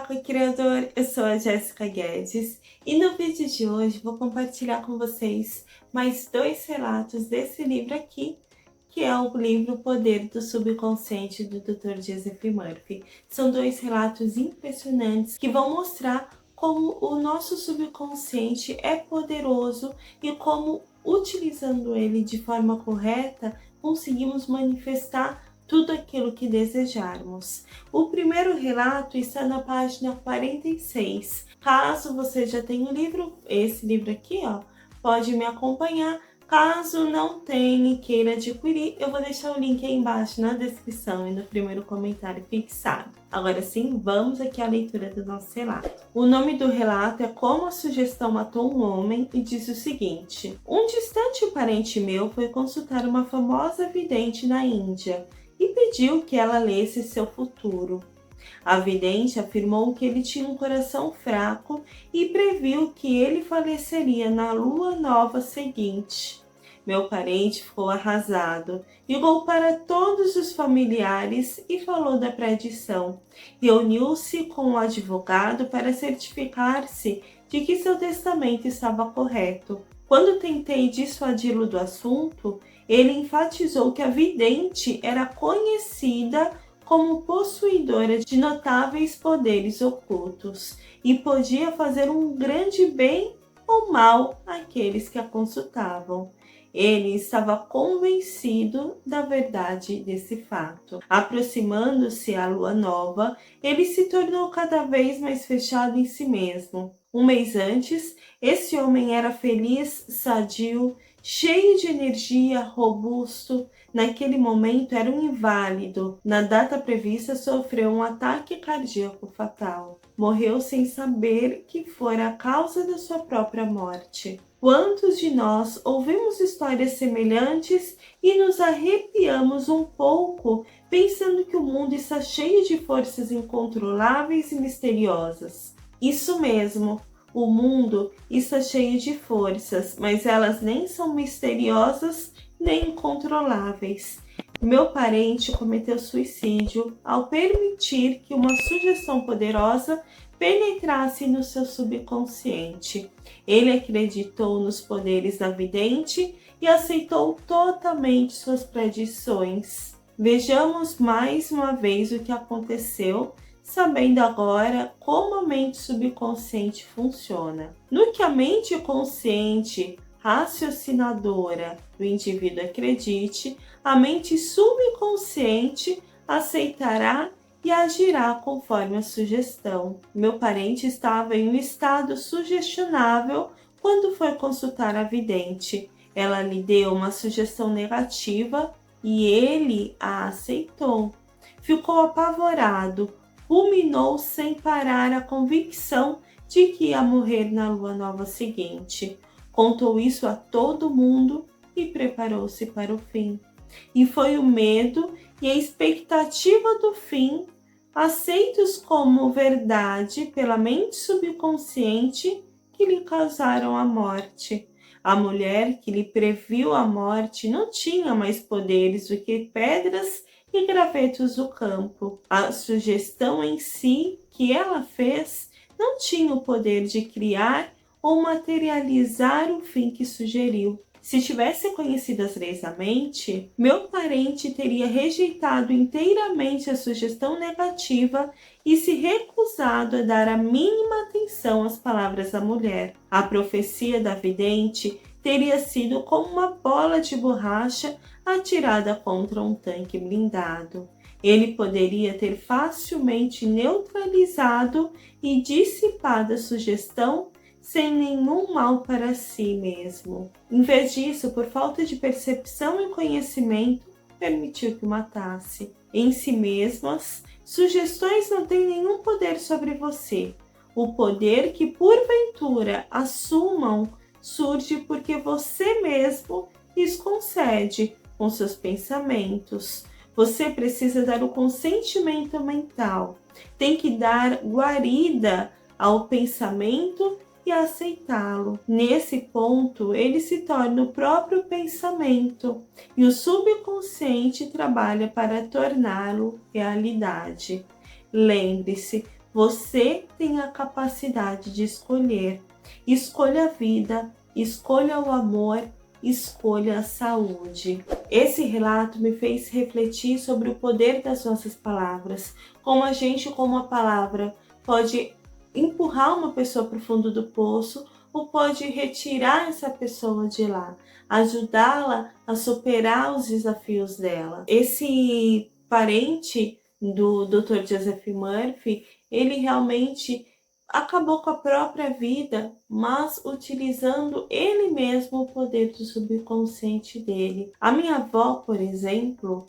co-criador, eu sou a Jéssica Guedes e no vídeo de hoje vou compartilhar com vocês mais 2 relatos desse livro aqui, que é o livro O Poder do Subconsciente do Dr. Joseph Murphy. São 2 relatos impressionantes que vão mostrar como o nosso subconsciente é poderoso e como, utilizando ele de forma correta, conseguimos manifestar tudo aquilo que desejarmos. O primeiro relato está na página 46. Caso você já tenha o livro, esse livro aqui, ó, pode me acompanhar. Caso não tenha e queira adquirir, eu vou deixar o link aí embaixo na descrição e no primeiro comentário fixado. Agora sim, vamos aqui à leitura do nosso relato. O nome do relato é Como a Sugestão Matou um Homem e diz o seguinte: um distante parente meu foi consultar uma famosa vidente na Índia e pediu que ela lesse seu futuro. A vidente afirmou que ele tinha um coração fraco e previu que ele faleceria na lua nova seguinte. Meu parente ficou arrasado, ligou para todos os familiares e falou da predição. Reuniu-se com o advogado para certificar-se de que seu testamento estava correto. Quando tentei dissuadi-lo do assunto, ele enfatizou que a vidente era conhecida como possuidora de notáveis poderes ocultos e podia fazer um grande bem ou mal àqueles que a consultavam. Ele estava convencido da verdade desse fato. Aproximando-se à lua nova, ele se tornou cada vez mais fechado em si mesmo. Um mês antes, esse homem era feliz, sadio, cheio de energia, robusto. Naquele momento era um inválido. Na data prevista sofreu um ataque cardíaco fatal. Morreu sem saber que fora a causa da sua própria morte. Quantos de nós ouvimos histórias semelhantes e nos arrepiamos um pouco, pensando que o mundo está cheio de forças incontroláveis e misteriosas? Isso mesmo, o mundo está cheio de forças, mas elas nem são misteriosas nem incontroláveis. Meu parente cometeu suicídio ao permitir que uma sugestão poderosa penetrasse no seu subconsciente. Ele acreditou nos poderes da vidente e aceitou totalmente suas predições. Vejamos mais uma vez o que aconteceu, sabendo agora como a mente subconsciente funciona. No que a mente consciente, raciocinadora do indivíduo acredite, a mente subconsciente aceitará e agirá conforme a sugestão. Meu parente estava em um estado sugestionável quando foi consultar a vidente. Ela lhe deu uma sugestão negativa e ele a aceitou. Ficou apavorado, ruminou sem parar a convicção de que ia morrer na lua nova seguinte. Contou isso a todo mundo e preparou-se para o fim. E foi o medo e a expectativa do fim, aceitos como verdade pela mente subconsciente, que lhe causaram a morte. A mulher que lhe previu a morte não tinha mais poderes do que pedras e gravetos do campo. A sugestão em si que ela fez não tinha o poder de criar ou materializar o fim que sugeriu. Se tivesse conhecido as leis da mente, meu parente teria rejeitado inteiramente a sugestão negativa e se recusado a dar a mínima atenção às palavras da mulher. A profecia da vidente teria sido como uma bola de borracha atirada contra um tanque blindado. Ele poderia ter facilmente neutralizado e dissipado a sugestão sem nenhum mal para si mesmo. Em vez disso, por falta de percepção e conhecimento, permitiu que o matasse. Em si mesmas, sugestões não têm nenhum poder sobre você. O poder que porventura assumam surge porque você mesmo lhes concede com seus pensamentos. Você precisa dar o consentimento mental. Tem que dar guarida ao pensamento e aceitá-lo. Nesse ponto, ele se torna o próprio pensamento e o subconsciente trabalha para torná-lo realidade. Lembre-se, Você tem a capacidade de escolher. Escolha a vida, escolha o amor, escolha a saúde. Esse relato me fez refletir sobre o poder das nossas palavras, como a gente, com uma palavra, pode empurrar uma pessoa para o fundo do poço ou pode retirar essa pessoa de lá, ajudá-la a superar os desafios dela. Esse parente do Dr. Joseph Murphy, ele realmente acabou com a própria vida, mas utilizando ele mesmo o poder do subconsciente dele. A minha avó, por exemplo,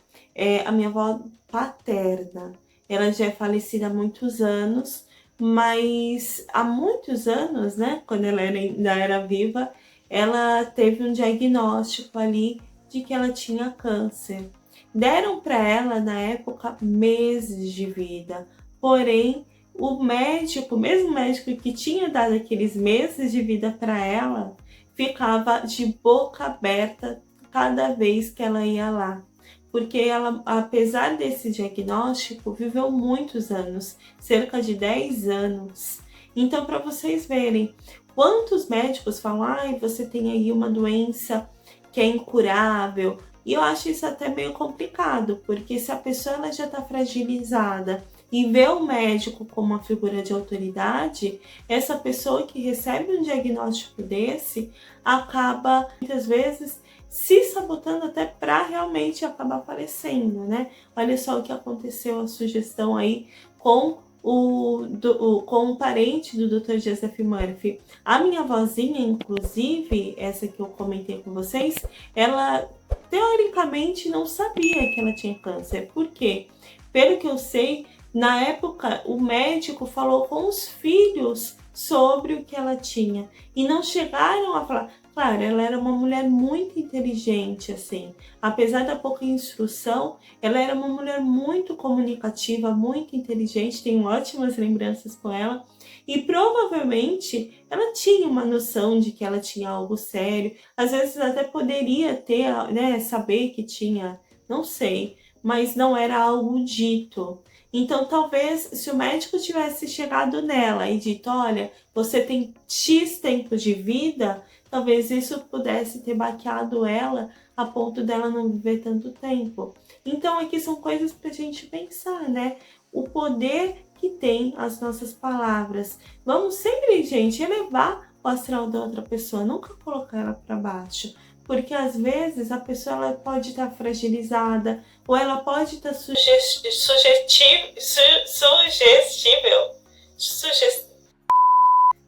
a minha avó paterna, ela já é falecida há muitos anos, mas há muitos anos, né, quando ela ainda era viva, ela teve um diagnóstico ali de que ela tinha câncer. Deram para ela, na época, meses de vida, porém, o médico, mesmo médico que tinha dado aqueles meses de vida para ela, ficava de boca aberta cada vez que ela ia lá. Porque ela, apesar desse diagnóstico, viveu muitos anos, cerca de 10 anos. Então, para vocês verem, quantos médicos falam, você tem aí uma doença que é incurável. E eu acho isso até meio complicado, porque se a pessoa ela já está fragilizada e vê o médico como uma figura de autoridade, essa pessoa que recebe um diagnóstico desse acaba, muitas vezes, se sabotando até para realmente acabar falecendo, né? Olha só o que aconteceu, a sugestão aí com com o parente do Dr. Joseph Murphy. A minha avózinha, inclusive, essa que eu comentei com vocês, ela teoricamente não sabia que ela tinha câncer. Por quê? Pelo que eu sei, na época o médico falou com os filhos sobre o que ela tinha e não chegaram a falar. Claro, ela era uma mulher muito inteligente, assim. Apesar da pouca instrução, ela era uma mulher muito comunicativa, muito inteligente, tenho ótimas lembranças com ela. E provavelmente ela tinha uma noção de que ela tinha algo sério. Às vezes até poderia ter, né, saber que tinha, não sei, mas não era algo dito. Então, talvez, se o médico tivesse chegado nela e dito, olha, você tem X tempo de vida, talvez isso pudesse ter baqueado ela a ponto dela não viver tanto tempo. Então, aqui são coisas para a gente pensar, né? O poder que tem as nossas palavras. Vamos sempre, gente, elevar o astral da outra pessoa, nunca colocar ela para baixo. Porque às vezes a pessoa ela pode estar fragilizada ou ela pode estar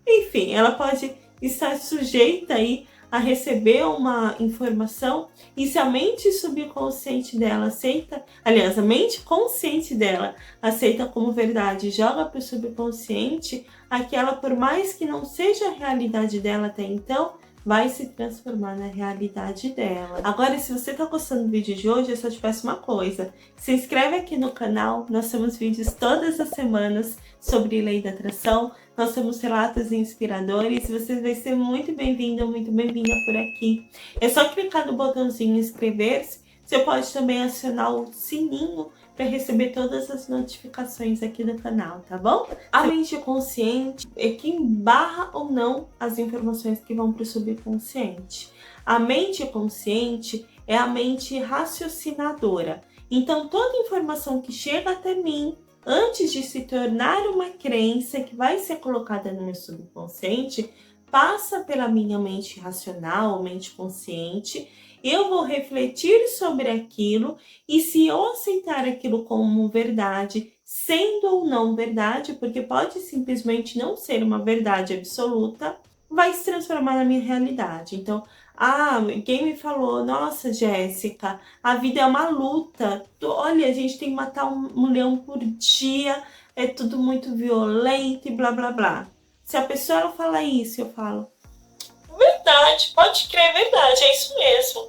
enfim, ela pode estar sujeita aí a receber uma informação e se a mente subconsciente dela aceita, aliás, a mente consciente dela aceita como verdade e joga para o subconsciente, aquela, por mais que não seja a realidade dela até então, vai se transformar na realidade dela. Agora, se você tá gostando do vídeo de hoje, eu só te peço uma coisa. Se inscreve aqui no canal, nós temos vídeos todas as semanas sobre lei da atração. Nós temos relatos inspiradores e você vai ser muito bem-vindo, muito bem-vinda por aqui. É só clicar no botãozinho inscrever-se. Você pode também acionar o sininho para receber todas as notificações aqui do canal, tá bom? A mente consciente é quem barra ou não as informações que vão para o subconsciente. A mente consciente é a mente raciocinadora. Então, toda informação que chega até mim, antes de se tornar uma crença que vai ser colocada no meu subconsciente, passa pela minha mente racional, mente consciente. Eu vou refletir sobre aquilo e se eu aceitar aquilo como verdade, sendo ou não verdade, porque pode simplesmente não ser uma verdade absoluta, vai se transformar na minha realidade. Então, quem me falou, nossa, Jéssica, a vida é uma luta. Olha, a gente tem que matar um leão por dia, é tudo muito violento e blá, blá, blá. Se a pessoa ela fala isso, eu falo, verdade, pode crer, verdade, é isso mesmo.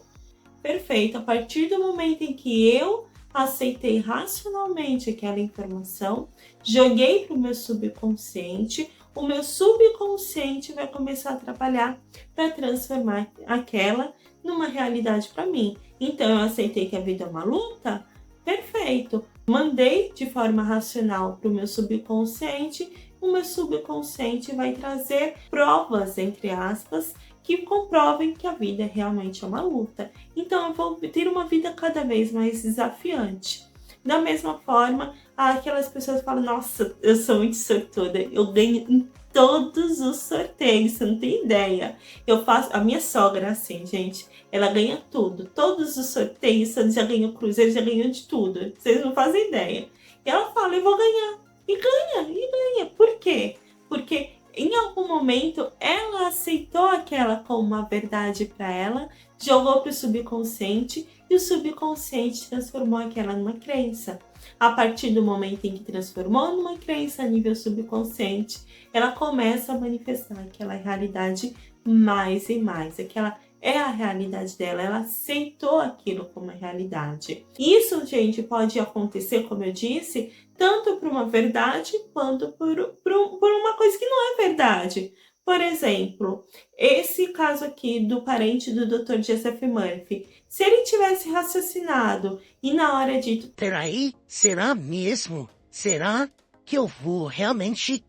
Perfeito, a partir do momento em que eu aceitei racionalmente aquela informação, joguei para o meu subconsciente, o meu subconsciente vai começar a trabalhar para transformar aquela numa realidade para mim. Então, eu aceitei que a vida é uma luta, perfeito. Mandei de forma racional para o meu subconsciente, o meu subconsciente vai trazer provas, entre aspas, que comprovem que a vida realmente é uma luta. Então eu vou ter uma vida cada vez mais desafiante. Da mesma forma, aquelas pessoas falam, nossa, eu sou muito sortuda, eu ganho em todos os sorteios, você não tem ideia. Eu faço, a minha sogra assim, gente, ela ganha tudo, todos os sorteios, você já ganhou cruzeiro, já ganhou de tudo, vocês não fazem ideia. E ela fala, eu vou ganhar, e ganha, e ganha. Por quê? Porque em algum momento ela aceitou aquela como uma verdade para ela, jogou para o subconsciente e o subconsciente transformou aquela numa crença. A partir do momento em que transformou numa crença a nível subconsciente, ela começa a manifestar aquela realidade mais e mais. Aquela é a realidade dela, ela aceitou aquilo como realidade. Isso, gente, pode acontecer, como eu disse, tanto por uma verdade quanto por uma coisa que não é verdade. Por exemplo, esse caso aqui do parente do Dr. Joseph Murphy, se ele tivesse raciocinado e na hora dito, Peraí, será mesmo? Será que eu vou realmente,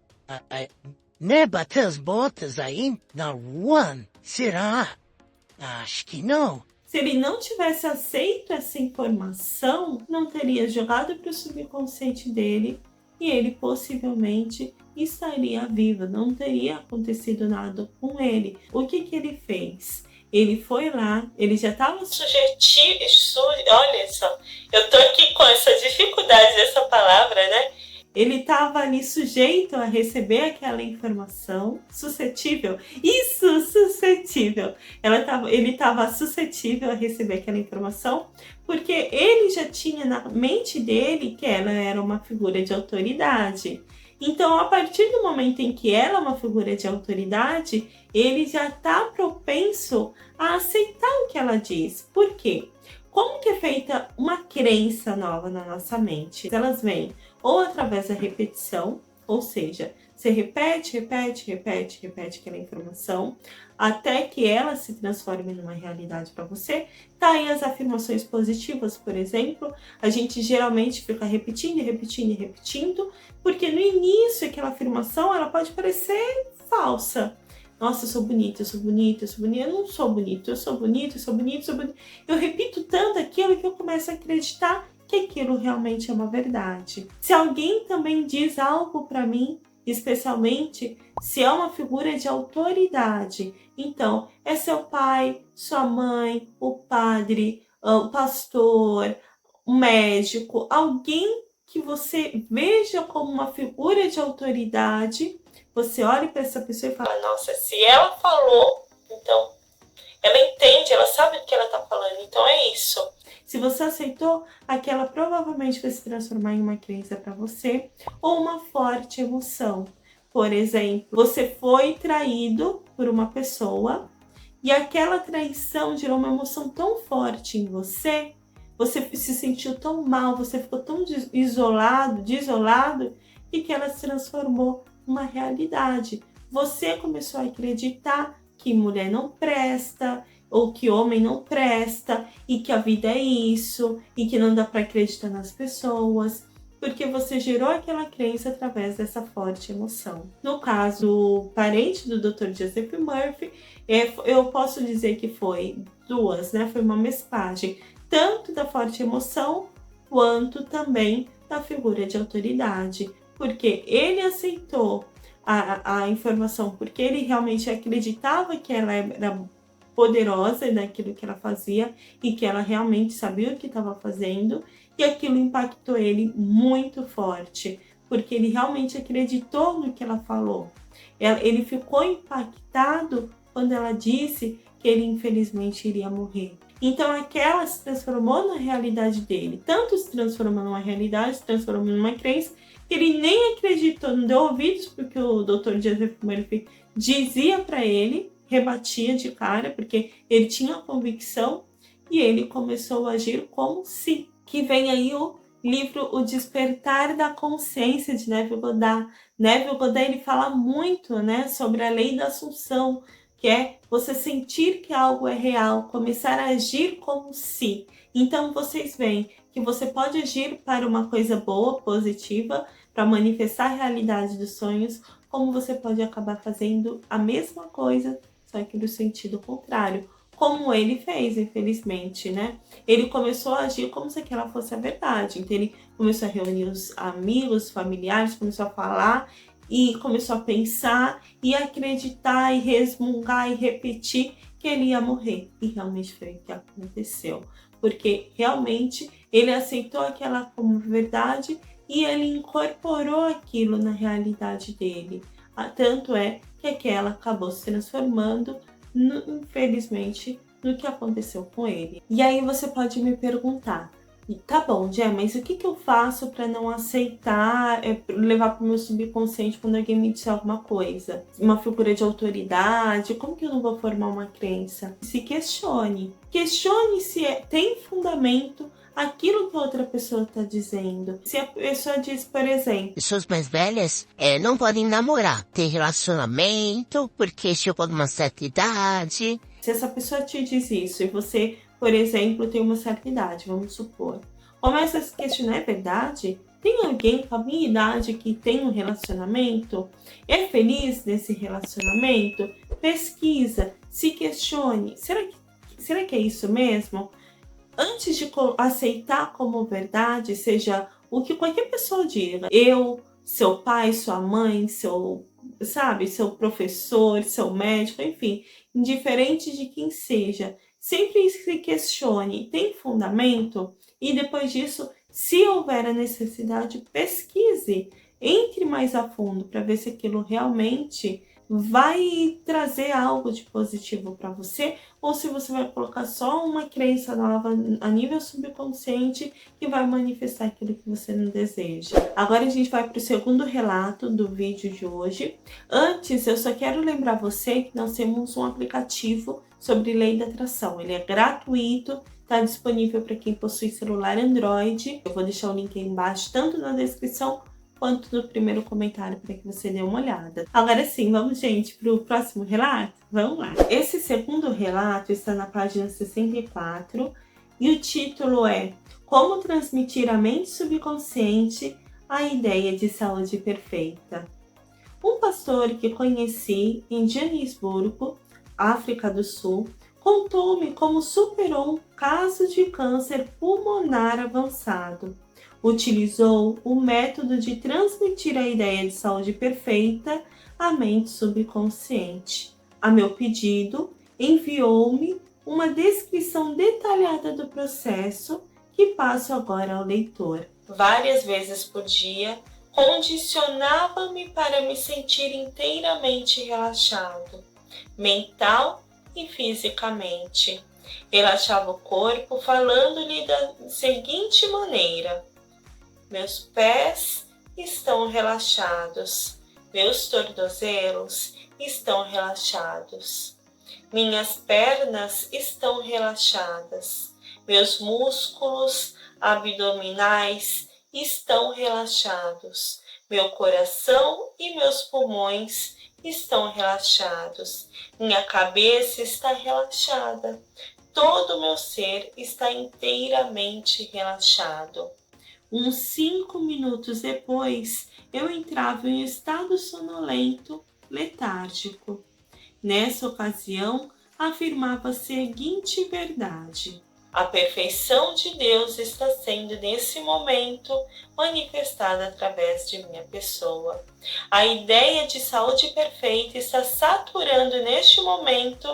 né, bater as botas aí na rua? Será? Acho que não. se ele não tivesse aceito essa informação, não teria jogado para o subconsciente dele e ele possivelmente estaria vivo, não teria acontecido nada com ele. O que ele fez? Ele foi lá, ele já estava sujeito, olha só, eu tô aqui com essa dificuldade dessa palavra, né? Ele estava ali sujeito a receber aquela informação, suscetível, isso, suscetível. Ele estava suscetível a receber aquela informação, porque ele já tinha na mente dele que ela era uma figura de autoridade. Então, a partir do momento em que ela é uma figura de autoridade, ele já está propenso a aceitar o que ela diz. Por quê? Como que é feita uma crença nova na nossa mente? Elas vêm ou através da repetição, ou seja, você repete aquela informação até que ela se transforme numa realidade para você. Tá aí as afirmações positivas, por exemplo, a gente geralmente fica repetindo, porque no início aquela afirmação ela pode parecer falsa. Nossa, eu sou bonita, eu sou bonita, eu sou bonita. Eu não sou bonito, eu sou bonito, eu sou bonito, eu sou bonito. Eu repito tanto aquilo que eu começo a acreditar que aquilo realmente é uma verdade. Se alguém também diz algo para mim, especialmente se é uma figura de autoridade, então é seu pai, sua mãe, o padre, o pastor, o médico, alguém que você veja como uma figura de autoridade, você olha para essa pessoa e fala, nossa, se ela falou, então ela entende, ela sabe o que ela está falando, então é isso. Se você aceitou, aquela provavelmente vai se transformar em uma crença para você ou uma forte emoção. Por exemplo, você foi traído por uma pessoa e aquela traição gerou uma emoção tão forte em você, você se sentiu tão mal, você ficou tão desolado, e que ela se transformou numa realidade. Você começou a acreditar que mulher não presta, ou que homem não presta, e que a vida é isso, e que não dá para acreditar nas pessoas, porque você gerou aquela crença através dessa forte emoção. No caso, o parente do Dr. Joseph Murphy, eu posso dizer que foi duas, né? Foi uma mesclagem, tanto da forte emoção, quanto também da figura de autoridade, porque ele aceitou a informação, porque ele realmente acreditava que ela era poderosa naquilo que ela fazia e que ela realmente sabia o que estava fazendo, e aquilo impactou ele muito forte, porque ele realmente acreditou no que ela falou. Ele ficou impactado quando ela disse que ele infelizmente iria morrer. Então aquela se transformou na realidade dele, tanto se transformou numa realidade, se transformou numa crença, que ele nem acreditou, não deu ouvidos porque o Dr. Joseph Murphy dizia para ele, rebatia de cara, porque ele tinha a convicção, e ele começou a agir como se. Que vem aí o livro O Despertar da Consciência, de Neville Goddard. Neville Goddard, ele fala muito, né, sobre a lei da assunção, que é você sentir que algo é real, começar a agir como se. Então vocês veem que você pode agir para uma coisa boa, positiva, para manifestar a realidade dos sonhos, como você pode acabar fazendo a mesma coisa, só que no sentido contrário, como ele fez, infelizmente, né? Ele começou a agir como se aquela fosse a verdade, então ele começou a reunir os amigos, os familiares, começou a falar e começou a pensar e acreditar e resmungar e repetir que ele ia morrer. E realmente foi o que aconteceu, porque realmente ele aceitou aquela como verdade e ele incorporou aquilo na realidade dele. Tanto é que aquela acabou se transformando, infelizmente, no que aconteceu com ele. E aí você pode me perguntar, tá bom, Jé, mas o que eu faço para não aceitar, levar para o meu subconsciente quando alguém me disser alguma coisa? Uma figura de autoridade, como que eu não vou formar uma crença? Se questione. Questione se tem fundamento aquilo que a outra pessoa está dizendo. Se a pessoa diz, por exemplo, Pessoas mais velhas não podem namorar, ter relacionamento, porque chegou numa certa idade. se essa pessoa te diz isso e você, por exemplo, tem uma certa idade, vamos supor, começa a se questionar, é verdade? Tem alguém com a minha idade que tem um relacionamento? É feliz nesse relacionamento? Pesquisa, se questione, será que é isso mesmo? Antes de aceitar como verdade, seja o que qualquer pessoa diga, eu, seu pai, sua mãe, seu professor, seu médico, enfim, indiferente de quem seja, sempre se questione, tem fundamento? E depois disso, se houver a necessidade, pesquise, entre mais a fundo para ver se aquilo realmente vai trazer algo de positivo para você, ou se você vai colocar só uma crença nova a nível subconsciente que vai manifestar aquilo que você não deseja. Agora a gente vai para o segundo relato do vídeo de hoje. Antes, eu só quero lembrar você que nós temos um aplicativo sobre lei da atração. Ele é gratuito, está disponível para quem possui celular Android. Eu vou deixar o link aí embaixo, tanto na descrição quanto no primeiro comentário para que você dê uma olhada. Agora sim, vamos, gente, para o próximo relato? Vamos lá! Esse segundo relato está na página 64 e o título é Como transmitir à mente subconsciente a ideia de saúde perfeita. Um pastor que conheci em Joanesburgo, África do Sul, contou-me como superou um caso de câncer pulmonar avançado. Utilizou o método de transmitir a ideia de saúde perfeita à mente subconsciente. A meu pedido, enviou-me uma descrição detalhada do processo que passo agora ao leitor. Várias vezes por dia, condicionava-me para me sentir inteiramente relaxado, mental e fisicamente. Relaxava o corpo falando-lhe da seguinte maneira: meus pés estão relaxados, meus tornozelos estão relaxados, minhas pernas estão relaxadas, meus músculos abdominais estão relaxados, meu coração e meus pulmões estão relaxados, minha cabeça está relaxada, todo o meu ser está inteiramente relaxado. Uns 5 minutos depois, eu entrava em um estado sonolento, letárgico. Nessa ocasião, afirmava a seguinte verdade: a perfeição de Deus está sendo, nesse momento, manifestada através de minha pessoa. A ideia de saúde perfeita está saturando, neste momento,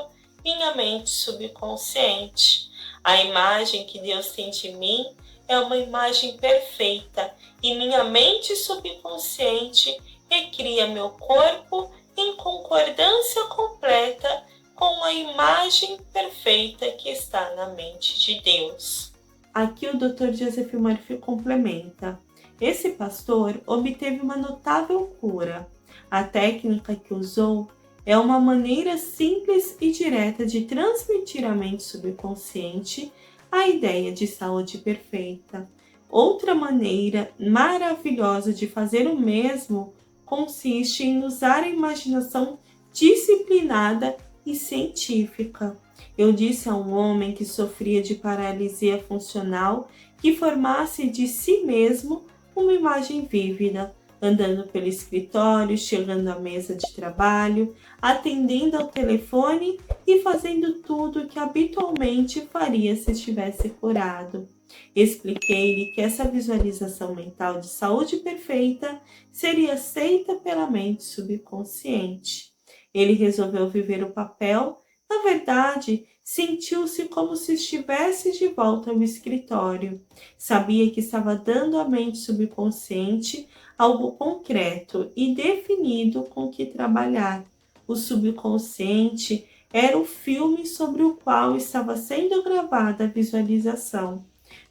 minha mente subconsciente. A imagem que Deus tem de mim é uma imagem perfeita e minha mente subconsciente recria meu corpo em concordância completa com a imagem perfeita que está na mente de Deus. Aqui o Dr. Joseph Murphy complementa. Esse pastor obteve uma notável cura. A técnica que usou é uma maneira simples e direta de transmitir à mente subconsciente a ideia de saúde perfeita. Outra maneira maravilhosa de fazer o mesmo consiste em usar a imaginação disciplinada e científica. Eu disse a um homem que sofria de paralisia funcional que formasse de si mesmo uma imagem vívida, andando pelo escritório, chegando à mesa de trabalho, atendendo ao telefone e fazendo tudo o que habitualmente faria se estivesse curado. Expliquei-lhe que essa visualização mental de saúde perfeita seria aceita pela mente subconsciente. Ele resolveu viver o papel. Na verdade, sentiu-se como se estivesse de volta ao escritório. Sabia que estava dando à mente subconsciente algo concreto e definido com que trabalhar. O subconsciente era o filme sobre o qual estava sendo gravada a visualização.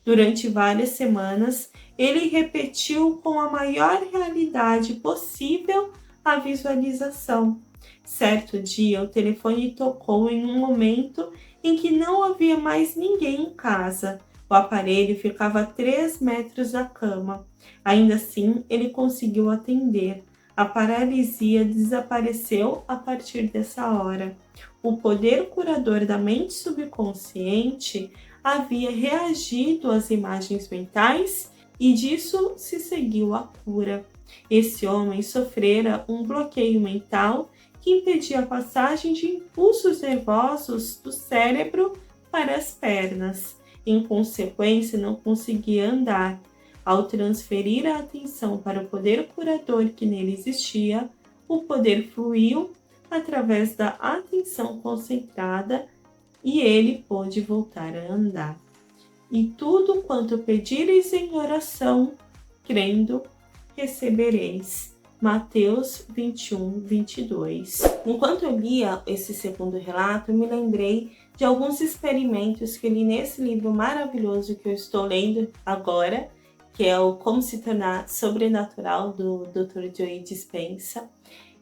Durante várias semanas, ele repetiu com a maior realidade possível a visualização. Certo dia, o telefone tocou em um momento em que não havia mais ninguém em casa. O aparelho ficava a 3 metros da cama. Ainda assim, ele conseguiu atender. A paralisia desapareceu a partir dessa hora. O poder curador da mente subconsciente havia reagido às imagens mentais e disso se seguiu a cura. Esse homem sofrera um bloqueio mental que impedia a passagem de impulsos nervosos do cérebro para as pernas. Em consequência, não conseguia andar. Ao transferir a atenção para o poder curador que nele existia, o poder fluiu através da atenção concentrada e ele pôde voltar a andar. E tudo quanto pedireis em oração, crendo, recebereis. Mateus 21, 22. Enquanto eu lia esse segundo relato, eu me lembrei de alguns experimentos que eu li nesse livro maravilhoso que eu estou lendo agora, que é o Como se Tornar Sobrenatural, do Dr. Joe Dispenza.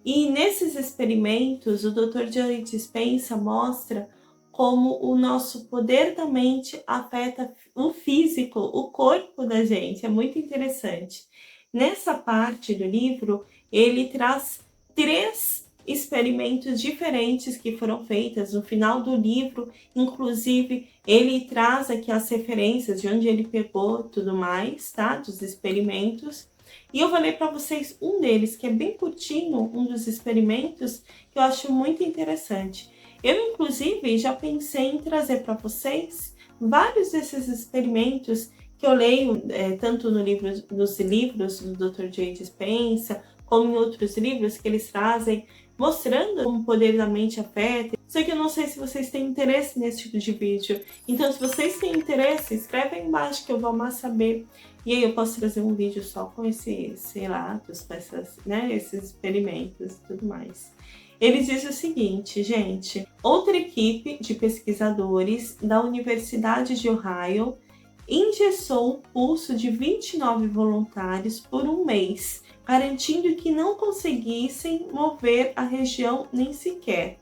E nesses experimentos, o Dr. Joe Dispenza mostra como o nosso poder da mente afeta o físico, o corpo da gente. É muito interessante. Nessa parte do livro, ele traz 3 experimentos diferentes que foram feitos no final do livro. Inclusive, ele traz aqui as referências de onde ele pegou tudo mais, tá? Dos experimentos. E eu vou ler para vocês um deles, que é bem curtinho, um dos experimentos, que eu acho muito interessante. Eu, inclusive, já pensei em trazer para vocês vários desses experimentos que eu leio, tanto nos livros do Dr. Joe Dispenza, como em outros livros que eles trazem, mostrando como o poder da mente afeta. Só que eu não sei se vocês têm interesse nesse tipo de vídeo. Então, se vocês têm interesse, escreve aí embaixo que eu vou amar saber. E aí eu posso trazer um vídeo só com esses relatos, com essas, esses experimentos e tudo mais. Eles dizem o seguinte, gente: outra equipe de pesquisadores da Universidade de Ohio engessou o pulso de 29 voluntários por um mês, garantindo que não conseguissem mover a região nem sequer.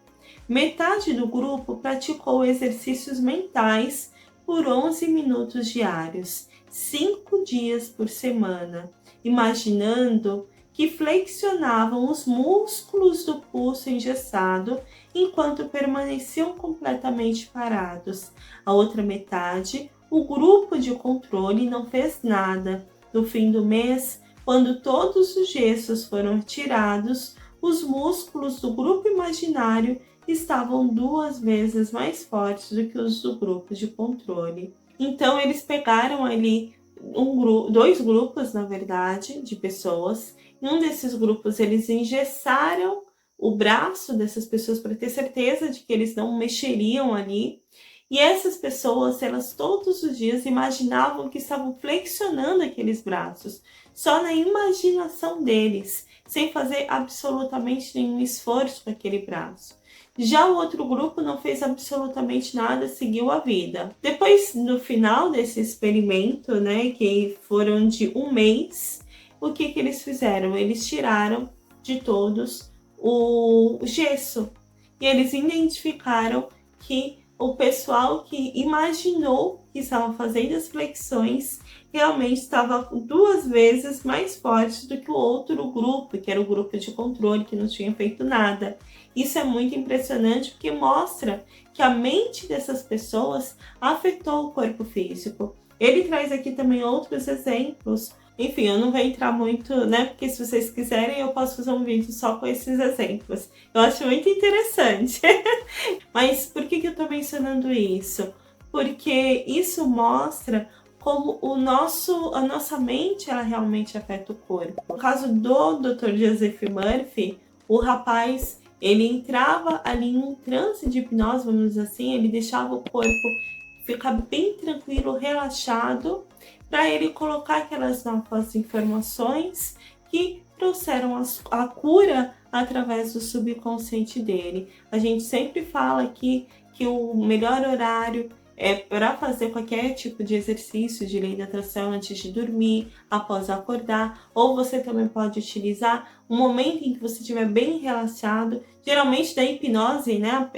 Metade do grupo praticou exercícios mentais por 11 minutos diários, 5 dias por semana, imaginando que flexionavam os músculos do pulso engessado enquanto permaneciam completamente parados. A outra metade, o grupo de controle, não fez nada. No fim do mês, quando todos os gessos foram tirados, os músculos do grupo imaginário estavam 2 vezes mais fortes do que os do grupo de controle. Então, eles pegaram ali 2 grupos, na verdade, de pessoas. Em um desses grupos, eles engessaram o braço dessas pessoas para ter certeza de que eles não mexeriam ali. E essas pessoas, elas todos os dias imaginavam que estavam flexionando aqueles braços, só na imaginação deles, sem fazer absolutamente nenhum esforço com aquele braço. Já o outro grupo não fez absolutamente nada, seguiu a vida. Depois, no final desse experimento, que foram de um mês, o que eles fizeram? Eles tiraram de todos o gesso e eles identificaram que o pessoal que imaginou que estava fazendo as flexões realmente estava 2 vezes mais forte do que o outro grupo, que era o grupo de controle, que não tinha feito nada. Isso é muito impressionante porque mostra que a mente dessas pessoas afetou o corpo físico. Ele traz aqui também outros exemplos. Enfim, eu não vou entrar muito, né? Porque se vocês quiserem, eu posso fazer um vídeo só com esses exemplos. Eu acho muito interessante. Mas por que eu tô mencionando isso? Porque isso mostra como a nossa mente, ela realmente afeta o corpo. No caso do Dr. Joseph Murphy, o rapaz, ele entrava ali em um transe de hipnose, vamos dizer assim, ele deixava o corpo ficar bem tranquilo, relaxado, para ele colocar aquelas novas informações que trouxeram a cura através do subconsciente dele. A gente sempre fala aqui que o melhor horário é para fazer qualquer tipo de exercício de lei da atração antes de dormir, após acordar, ou você também pode utilizar um momento em que você estiver bem relaxado. Geralmente da hipnose, né?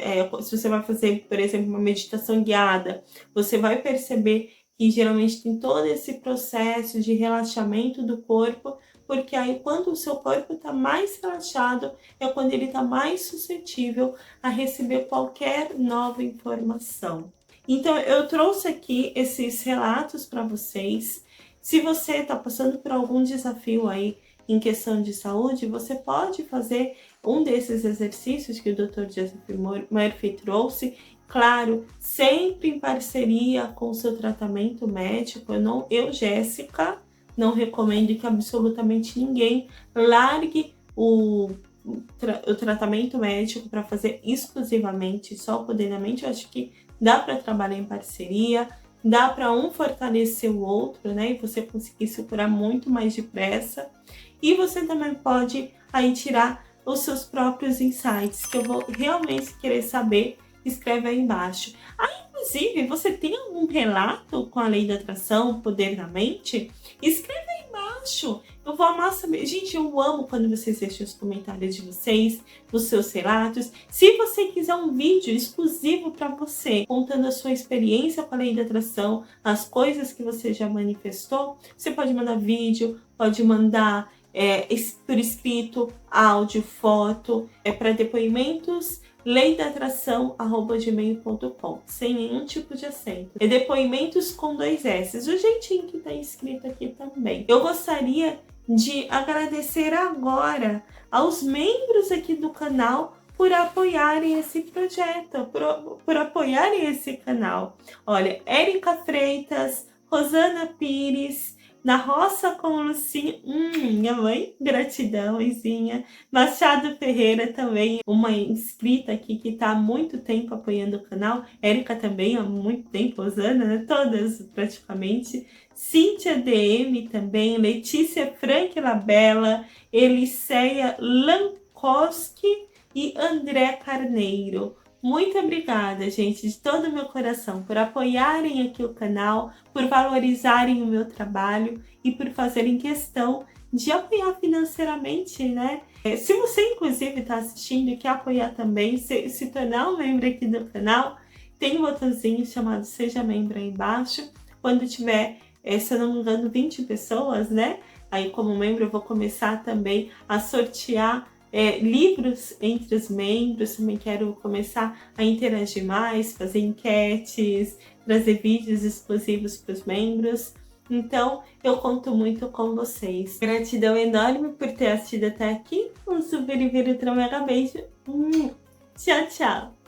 Se você vai fazer, por exemplo, uma meditação guiada, você vai perceber que geralmente tem todo esse processo de relaxamento do corpo, porque aí quando o seu corpo está mais relaxado, é quando ele está mais suscetível a receber qualquer nova informação. Então, eu trouxe aqui esses relatos para vocês. Se você está passando por algum desafio aí em questão de saúde, você pode fazer um desses exercícios que o Dr. Joseph Murphy trouxe. Claro, sempre em parceria com o seu tratamento médico. Eu, Jéssica, não recomendo que absolutamente ninguém largue o tratamento médico para fazer exclusivamente, só poderosamente. Eu acho que dá para trabalhar em parceria, dá para um fortalecer o outro, né? E você conseguir se curar muito mais depressa. E você também pode aí tirar os seus próprios insights, que eu vou realmente querer saber. Escreve aí embaixo. Inclusive, você tem algum relato com a lei da atração, poder da mente? Escreve aí embaixo. Eu vou amar saber. Gente, eu amo quando vocês deixam os comentários de vocês, os seus relatos. Se você quiser um vídeo exclusivo para você, contando a sua experiência com a lei da atração, as coisas que você já manifestou, você pode mandar vídeo, pode mandar por escrito, áudio, foto, para depoimentos leidatração@gmail.com, sem nenhum tipo de acento. É depoimentos com 2 S, o jeitinho que tá escrito aqui também. Eu gostaria de agradecer agora aos membros aqui do canal por apoiarem esse projeto, por apoiarem esse canal. Olha, Érica Freitas, Rosana Pires, Na Roça com Lucinha, minha mãe, gratidão, mãezinha. Machado Ferreira também, uma inscrita aqui que está há muito tempo apoiando o canal. Érica também há muito tempo, Rosana, né? Todas praticamente. Cíntia DM também, Letícia Frank Labella, Eliceia Lankowski e André Carneiro. Muito obrigada, gente, de todo o meu coração, por apoiarem aqui o canal, por valorizarem o meu trabalho e por fazerem questão de apoiar financeiramente, né? Se você, inclusive, está assistindo e quer apoiar também, se tornar um membro aqui do canal, tem um botãozinho chamado Seja Membro aí embaixo. Quando tiver, se eu não me engano, 20 pessoas, né? Aí, como membro, eu vou começar também a sortear livros entre os membros. Também quero começar a interagir mais, fazer enquetes, trazer vídeos exclusivos para os membros. Então, eu conto muito com vocês. Gratidão enorme por ter assistido até aqui. Um super e ultra mega beijo. Tchau, tchau!